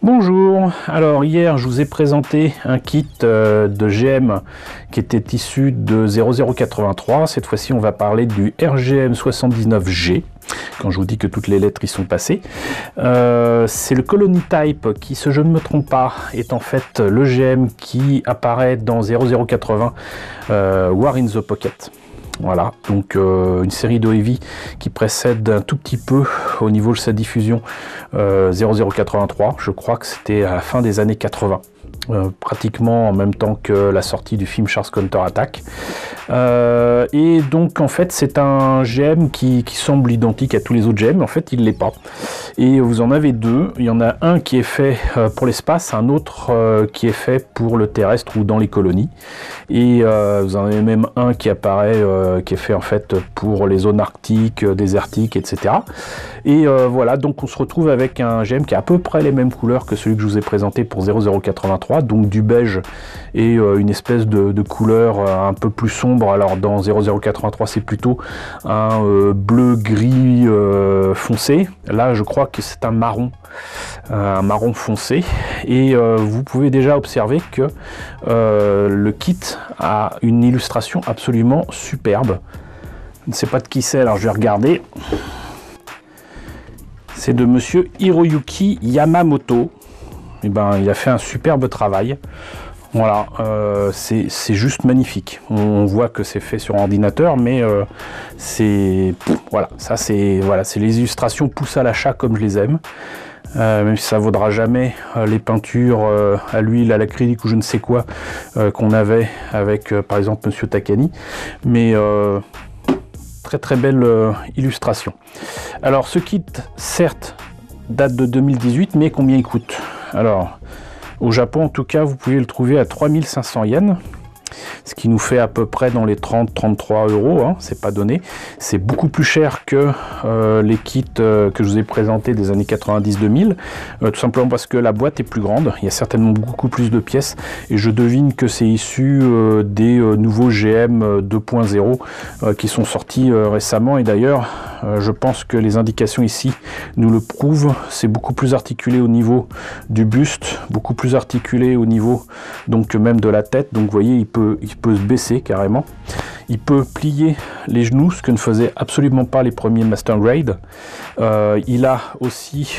Bonjour, alors hier je vous ai présenté un kit de GM qui était issu de 0083. Cette fois-ci on va parler du RGM 79G, quand je vous dis que toutes les lettres y sont passées. C'est le Colony Type qui, si je ne me trompe pas, est en fait le GM qui apparaît dans 0080 War in the Pocket. Voilà, donc une série de Heavy qui précède un tout petit peu au niveau de sa diffusion 0083. Je crois que c'était à la fin des années 80. Pratiquement en même temps que la sortie du film Charles Counter-Attack. Et donc en fait c'est un GM qui semble identique à tous les autres GM, en fait il ne l'est pas. Et vous en avez deux, il y en a un qui est fait pour l'espace, un autre qui est fait pour le terrestre ou dans les colonies. Et vous en avez même un qui apparaît, qui est fait en fait pour les zones arctiques, désertiques, etc. Et voilà, donc on se retrouve avec un GM qui a à peu près les mêmes couleurs que celui que je vous ai présenté pour 0083, donc du beige et une espèce de couleur un peu plus sombre. Alors dans 0083 c'est plutôt un bleu-gris foncé, là je crois que c'est un marron foncé. Et vous pouvez déjà observer que le kit a une illustration absolument superbe. Je ne sais pas de qui c'est, alors je vais regarder. C'est de monsieur Hiroyuki Yamamoto. Et ben, il a fait un superbe travail. Voilà, c'est juste magnifique. On voit que c'est fait sur ordinateur, mais c'est voilà, ça c'est voilà, c'est les illustrations poussent à l'achat comme je les aime. Même si ça vaudra jamais les peintures à l'huile, à l'acrylique ou je ne sais quoi qu'on avait avec par exemple monsieur Takani. Mais très belle illustration. Alors ce kit certes date de 2018, mais combien il coûte? Alors au Japon en tout cas vous pouvez le trouver à 3500 yens, ce qui nous fait à peu près dans les 30-33 euros, hein, c'est pas donné. C'est beaucoup plus cher que les kits que je vous ai présentés des années 90-2000, tout simplement parce que la boîte est plus grande, il y a certainement beaucoup plus de pièces, et je devine que c'est issu des nouveaux GM 2.0 qui sont sortis récemment. Et d'ailleurs, je pense que les indications ici nous le prouvent, c'est beaucoup plus articulé au niveau du buste, beaucoup plus articulé au niveau donc même de la tête, donc vous voyez il peut se baisser carrément, il peut plier les genoux, ce que ne faisaient absolument pas les premiers Master Grade. Il a aussi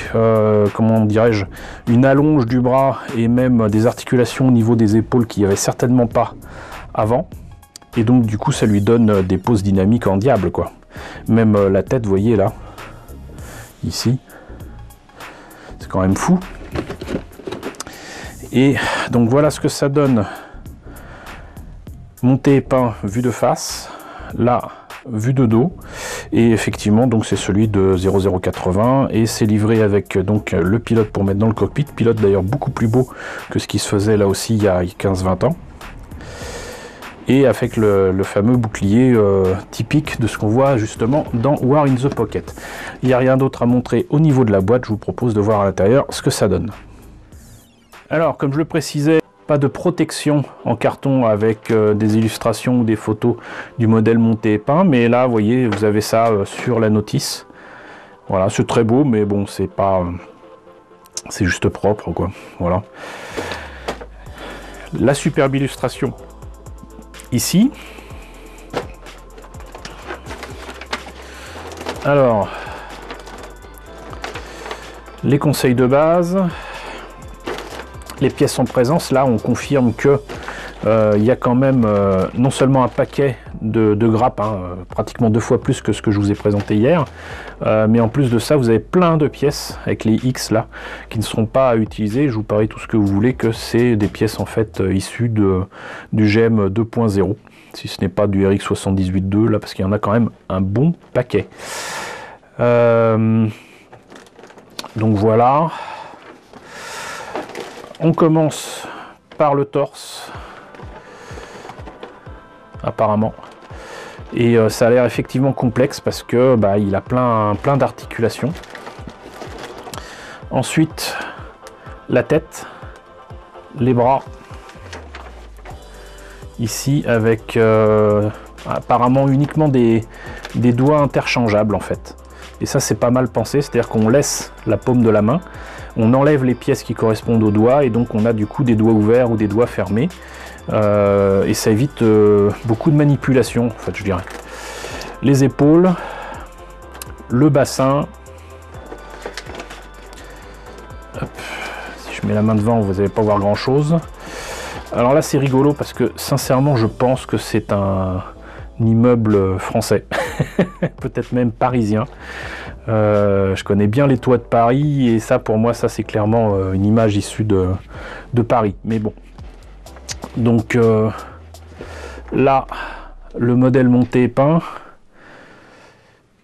comment dirais-je, une allonge du bras et même des articulations au niveau des épaules qu'il n'y avait certainement pas avant, et donc du coup ça lui donne des poses dynamiques en diable quoi. Même la tête, vous voyez là, ici, c'est quand même fou. Et donc voilà ce que ça donne. Monté et peint vue de face, là vue de dos, et effectivement donc c'est celui de 0080 et c'est livré avec donc le pilote pour mettre dans le cockpit, pilote d'ailleurs beaucoup plus beau que ce qui se faisait là aussi il y a 15-20 ans, et avec le fameux bouclier typique de ce qu'on voit justement dans War in the Pocket. Il n'y a rien d'autre à montrer au niveau de la boîte, je vous propose de voir à l'intérieur ce que ça donne. Alors comme je le précisais, pas de protection en carton avec des illustrations ou des photos du modèle monté et peint, mais là vous voyez vous avez ça sur la notice. Voilà, c'est très beau, mais bon c'est pas c'est juste propre quoi. Voilà la superbe illustration ici. Alors les conseils de base, les pièces en présence, là on confirme que il y a quand même non seulement un paquet de grappes, hein, pratiquement 2 fois plus que ce que je vous ai présenté hier, mais en plus de ça vous avez plein de pièces avec les X là qui ne seront pas à utiliser. Je vous parie tout ce que vous voulez que c'est des pièces en fait issues du GM 2.0, si ce n'est pas du RX 78.2 là, parce qu'il y en a quand même un bon paquet. Donc voilà. On commence par le torse, apparemment, et ça a l'air effectivement complexe parce que il a plein d'articulations. Ensuite, la tête, les bras, ici avec apparemment uniquement des doigts interchangeables en fait. Et ça c'est pas mal pensé, c'est-à-dire qu'on laisse la paume de la main on enlève les pièces qui correspondent aux doigts et donc on a du coup des doigts ouverts ou des doigts fermés. Et ça évite beaucoup de manipulation, en fait, je dirais. Les épaules, le bassin. Hop. Si je mets la main devant, vous n'allez pas voir grand chose. Alors là c'est rigolo parce que sincèrement je pense que c'est un immeuble français, peut-être même parisien. Je connais bien les toits de Paris et ça pour moi ça c'est clairement une image issue de Paris. Mais bon. Donc là le modèle monté et peint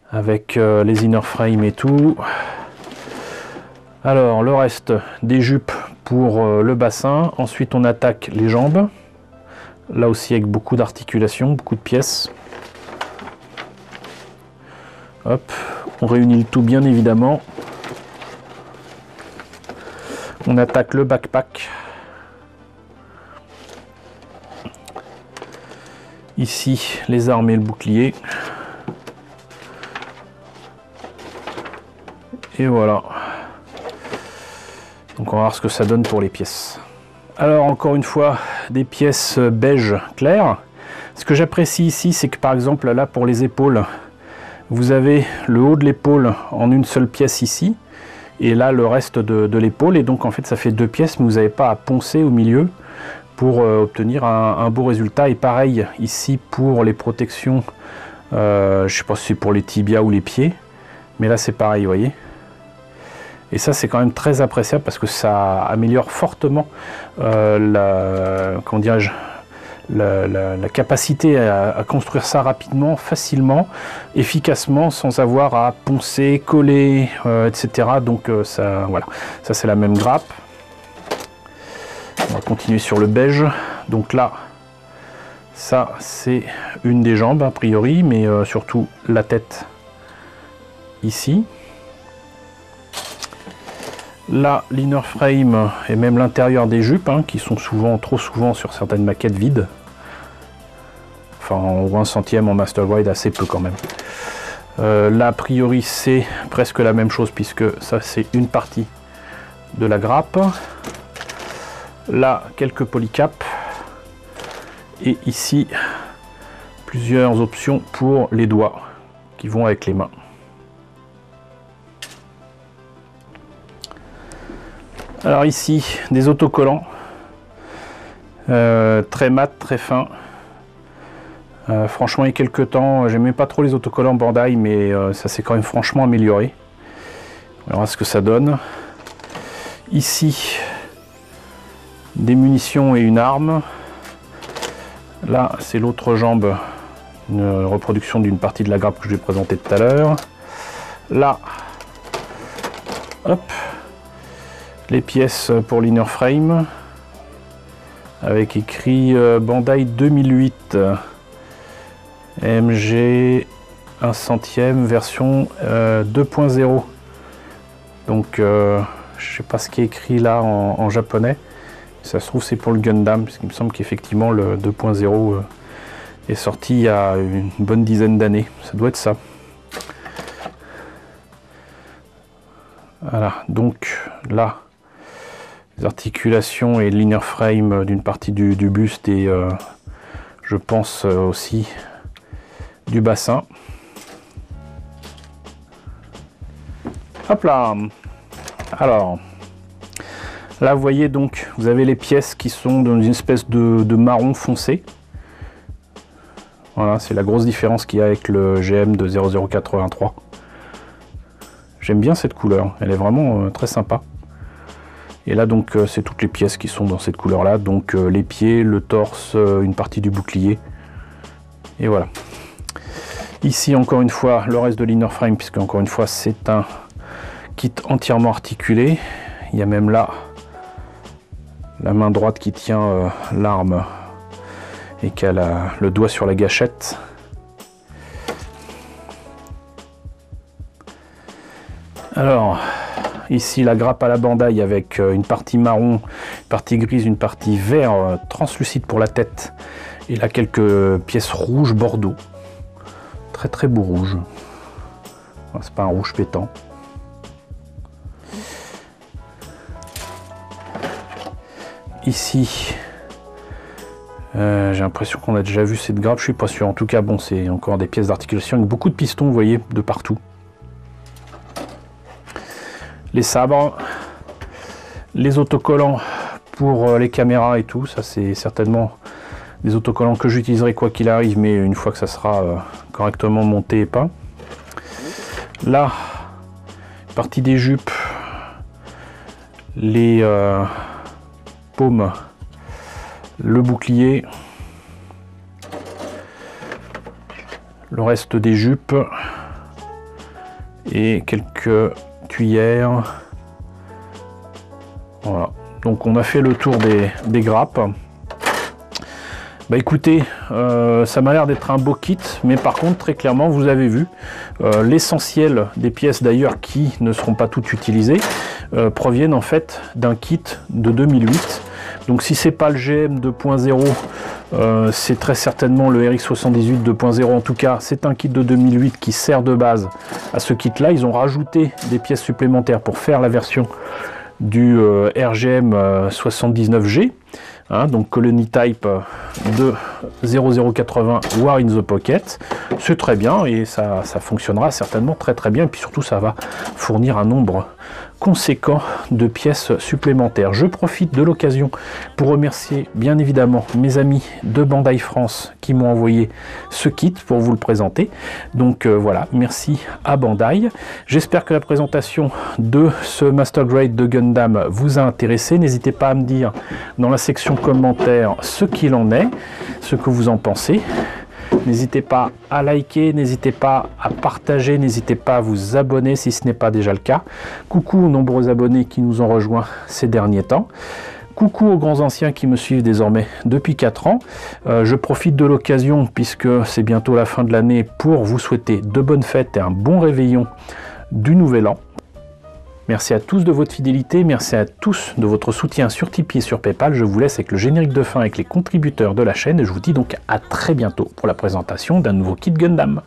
avec les inner frames et tout. Alors le reste des jupes pour le bassin. Ensuite on attaque les jambes. Là aussi avec beaucoup d'articulations, beaucoup de pièces. Hop, on réunit le tout bien évidemment. On attaque le backpack. Ici les armes et le bouclier. Et voilà. Donc on va voir ce que ça donne pour les pièces. Alors encore une fois, des pièces beige clair. Ce que j'apprécie ici, c'est que par exemple là pour les épaules, vous avez le haut de l'épaule en une seule pièce ici, et là le reste de l'épaule, et donc en fait ça fait deux pièces, mais vous n'avez pas à poncer au milieu pour obtenir un beau résultat. Et pareil ici pour les protections, je ne sais pas si c'est pour les tibias ou les pieds, mais là c'est pareil, vous voyez. Et ça c'est quand même très appréciable parce que ça améliore fortement comment dirais-je, la capacité à construire ça rapidement, facilement, efficacement, sans avoir à poncer, coller, etc. Donc ça, voilà, ça c'est la même grappe. On va continuer sur le beige. Donc là, ça c'est une des jambes a priori, mais surtout la tête ici. Là, l'inner frame et même l'intérieur des jupes, hein, qui sont souvent, trop souvent sur certaines maquettes vides. Enfin, en 1 centième en master wide, assez peu quand même. Là, a priori, c'est presque la même chose puisque ça, c'est une partie de la grappe. Là, quelques polycaps. Et ici, plusieurs options pour les doigts qui vont avec les mains. Alors ici, des autocollants, très mat, très fin. Franchement, il y a quelques temps, j'aimais pas trop les autocollants Bandai, mais ça s'est quand même franchement amélioré. On verra ce que ça donne. Ici, des munitions et une arme. Là, c'est l'autre jambe, une reproduction d'une partie de la grappe que je vais présenter tout à l'heure. Là, hop. Les pièces pour l'inner frame avec écrit Bandai 2008 MG 1 centième version 2.0. Donc je sais pas ce qui est écrit là en japonais. Ça se trouve c'est pour le Gundam, parce qu'il me semble qu'effectivement le 2.0 est sorti il y a une bonne dizaine d'années. Ça doit être ça. Voilà, donc là les articulations et l'inner frame d'une partie du buste et je pense aussi du bassin. Hop là. Alors là vous voyez donc vous avez les pièces qui sont dans une espèce de marron foncé. Voilà, c'est la grosse différence qu'il y a avec le GM de 0083. J'aime bien cette couleur, elle est vraiment très sympa. Et là donc c'est toutes les pièces qui sont dans cette couleur là, donc les pieds, le torse, une partie du bouclier, et voilà. Ici encore une fois le reste de l'inner frame, puisque encore une fois c'est un kit entièrement articulé. Il y a même là la main droite qui tient l'arme et qui a le doigt sur la gâchette. Alors ici la grappe à la Bandai avec une partie marron, une partie grise, une partie vert translucide pour la tête, et là quelques pièces rouges bordeaux, très très beau rouge. C'est pas un rouge pétant. ici, j'ai l'impression qu'on a déjà vu cette grappe, je suis pas sûr. En tout cas, bon, c'est encore des pièces d'articulation avec beaucoup de pistons, vous voyez, de partout. Les sabres, les autocollants pour les caméras et tout, ça c'est certainement des autocollants que j'utiliserai quoi qu'il arrive, mais une fois que ça sera correctement monté et peint. Là, partie des jupes, les paumes, le bouclier, le reste des jupes et quelques cuillères. Voilà, donc on a fait le tour des grappes. Bah écoutez, ça m'a l'air d'être un beau kit, mais par contre très clairement vous avez vu, l'essentiel des pièces d'ailleurs qui ne seront pas toutes utilisées proviennent en fait d'un kit de 2008. Donc si c'est pas le GM 2.0, c'est très certainement le RX78 2.0. En tout cas, c'est un kit de 2008 qui sert de base à ce kit-là. Ils ont rajouté des pièces supplémentaires pour faire la version du RGM 79G. Hein, donc Colony Type de 0080 War in the Pocket, c'est très bien et ça fonctionnera certainement très très bien, et puis surtout ça va fournir un nombre conséquent de pièces supplémentaires. Je profite de l'occasion pour remercier bien évidemment mes amis de Bandai France qui m'ont envoyé ce kit pour vous le présenter. Donc voilà, merci à Bandai. J'espère que la présentation de ce Master Grade de Gundam vous a intéressé. N'hésitez pas à me dire dans la section commentaires ce qu'il en est, ce que vous en pensez. N'hésitez pas à liker, n'hésitez pas à partager, n'hésitez pas à vous abonner si ce n'est pas déjà le cas. Coucou aux nombreux abonnés qui nous ont rejoints ces derniers temps. Coucou aux grands anciens qui me suivent désormais depuis 4 ans. Je profite de l'occasion, puisque c'est bientôt la fin de l'année, pour vous souhaiter de bonnes fêtes et un bon réveillon du nouvel an. Merci à tous de votre fidélité, merci à tous de votre soutien sur Tipeee et sur Paypal. Je vous laisse avec le générique de fin avec les contributeurs de la chaîne et je vous dis donc à très bientôt pour la présentation d'un nouveau kit Gundam.